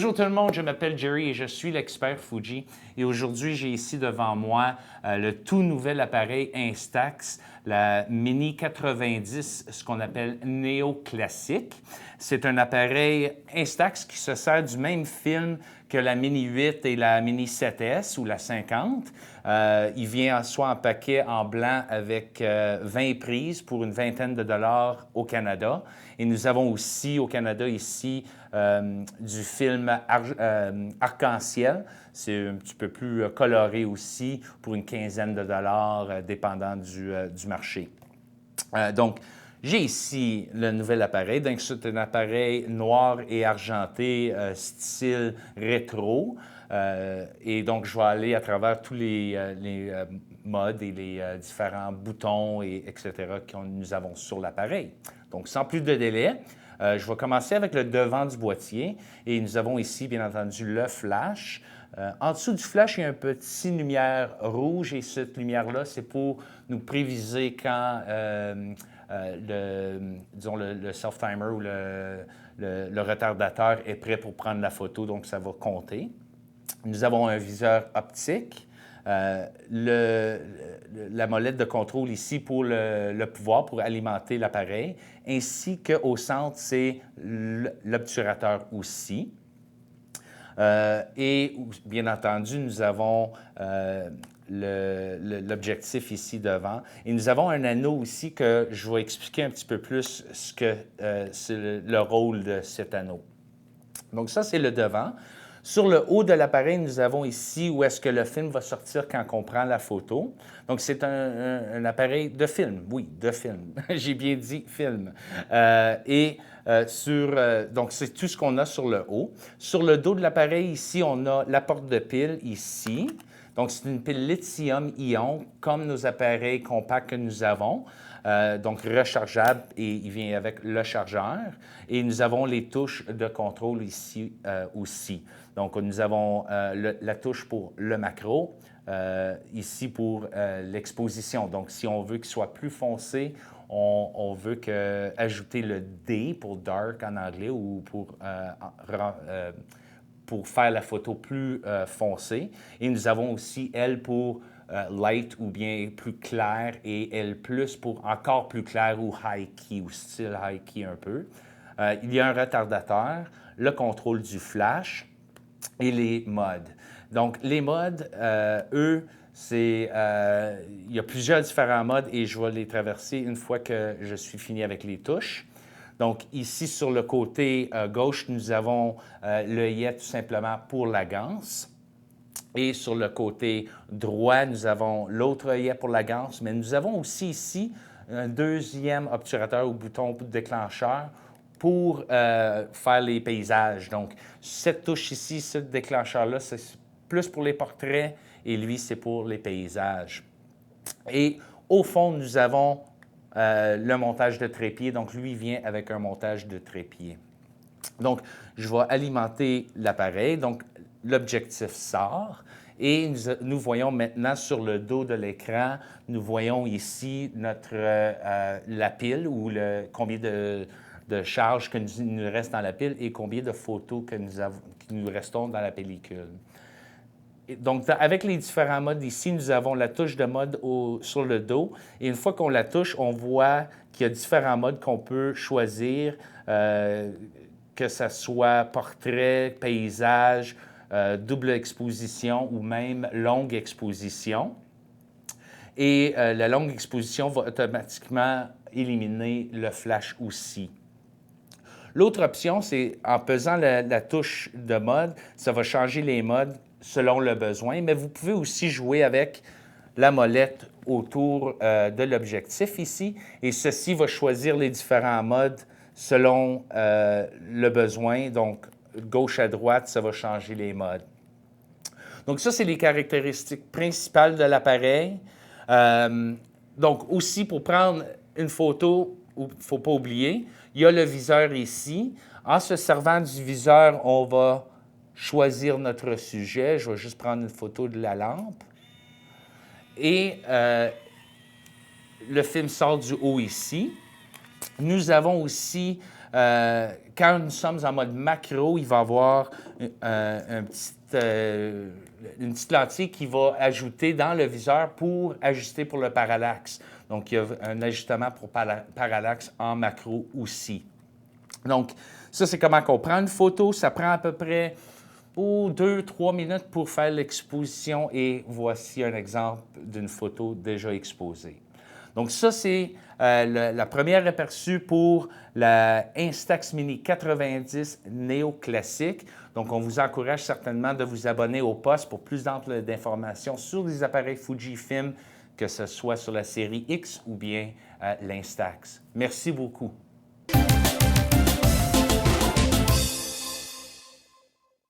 Bonjour tout le monde, je m'appelle Jerry et je suis l'expert Fuji. Et aujourd'hui, j'ai ici devant moi le tout nouvel appareil Instax, la Mini 90, ce qu'on appelle néo-classique. C'est un appareil Instax qui se sert du même film que la Mini 8 et la Mini 7S ou la 50. Il vient soit en paquet en blanc avec 20 prises pour une vingtaine de dollars au Canada. Et nous avons aussi au Canada ici du film arc-en-ciel. C'est un petit peu plus coloré aussi pour une quinzaine de dollars dépendant du marché. Donc, j'ai ici le nouvel appareil. Donc, c'est un appareil noir et argenté, style rétro. Et donc, je vais aller à travers tous les modes et les différents boutons, etc. que nous avons sur l'appareil. Donc, sans plus de délai, je vais commencer avec le devant du boîtier. Et nous avons ici, bien entendu, le flash. En dessous du flash, il y a une petite lumière rouge. Et cette lumière-là, c'est pour nous préviser quand le self-timer ou le retardateur est prêt pour prendre la photo, donc ça va compter. Nous avons un viseur optique, la molette de contrôle ici pour le pouvoir, pour alimenter l'appareil, ainsi qu'au centre, c'est l'obturateur aussi. Et bien entendu, nous avons l'objectif ici devant. Et nous avons un anneau aussi que je vais expliquer un petit peu plus ce que c'est le rôle de cet anneau. Donc ça, c'est le devant. Sur le haut de l'appareil, nous avons ici où est-ce que le film va sortir quand on prend la photo. Donc, c'est un appareil de film. Oui, de film. J'ai bien dit film. Donc, c'est tout ce qu'on a sur le haut. Sur le dos de l'appareil, ici, on a la porte de pile ici. Donc, c'est une pile lithium-ion, comme nos appareils compacts que nous avons. Donc, rechargeable et il vient avec le chargeur. Et nous avons les touches de contrôle ici aussi. Donc, nous avons la touche pour le macro, ici pour l'exposition. Donc, si on veut qu'il soit plus foncé, on veut ajouter le D pour dark en anglais ou pour faire la photo plus foncée. Et nous avons aussi L pour light ou bien plus clair et L plus pour encore plus clair ou high key ou style high key un peu. Il y a un retardateur, le contrôle du flash et les modes. Donc, les modes, eux, il y a plusieurs différents modes et je vais les traverser une fois que je suis fini avec les touches. Donc, ici, sur le côté gauche, nous avons l'œillet tout simplement pour la ganse. Et sur le côté droit, nous avons l'autre œillet pour la ganse, mais nous avons aussi ici un deuxième obturateur ou bouton déclencheur pour faire les paysages. Donc, cette touche ici, ce déclencheur-là, c'est plus pour les portraits et lui, c'est pour les paysages. Et au fond, nous avons le montage de trépied. Donc, lui vient avec un montage de trépied. Donc, je vais alimenter l'appareil. Donc, l'objectif sort. Et nous voyons maintenant sur le dos de l'écran, nous voyons ici la pile ou combien de charge que nous reste dans la pile et combien de photos que nous restons dans la pellicule. Donc, avec les différents modes ici, nous avons la touche de mode sur le dos. Et une fois qu'on la touche, on voit qu'il y a différents modes qu'on peut choisir, que ce soit portrait, paysage, double exposition ou même longue exposition. Et la longue exposition va automatiquement éliminer le flash aussi. L'autre option, c'est en pesant la touche de mode, ça va changer les modes selon le besoin, mais vous pouvez aussi jouer avec la molette autour de l'objectif ici, et ceci va choisir les différents modes selon le besoin. Donc, gauche à droite, ça va changer les modes. Donc, ça, c'est les caractéristiques principales de l'appareil. Donc, aussi, pour prendre une photo, il ne faut pas oublier, il y a le viseur ici. En se servant du viseur, on va choisir notre sujet. Je vais juste prendre une photo de la lampe. Et le film sort du haut ici. Nous avons aussi quand nous sommes en mode macro, il va y avoir une petite lentille qui va ajouter dans le viseur pour ajuster pour le parallaxe. Donc, il y a un ajustement pour parallaxe en macro aussi. Donc, ça, c'est comment on prend une photo. Ça prend à peu près 2-3 minutes pour faire l'exposition et voici un exemple d'une photo déjà exposée. Donc, ça, c'est la première aperçu pour la Instax Mini 90 Neo Classique. Donc, on vous encourage certainement de vous abonner au poste pour plus d'informations sur les appareils Fujifilm, que ce soit sur la série X ou bien l'Instax. Merci beaucoup.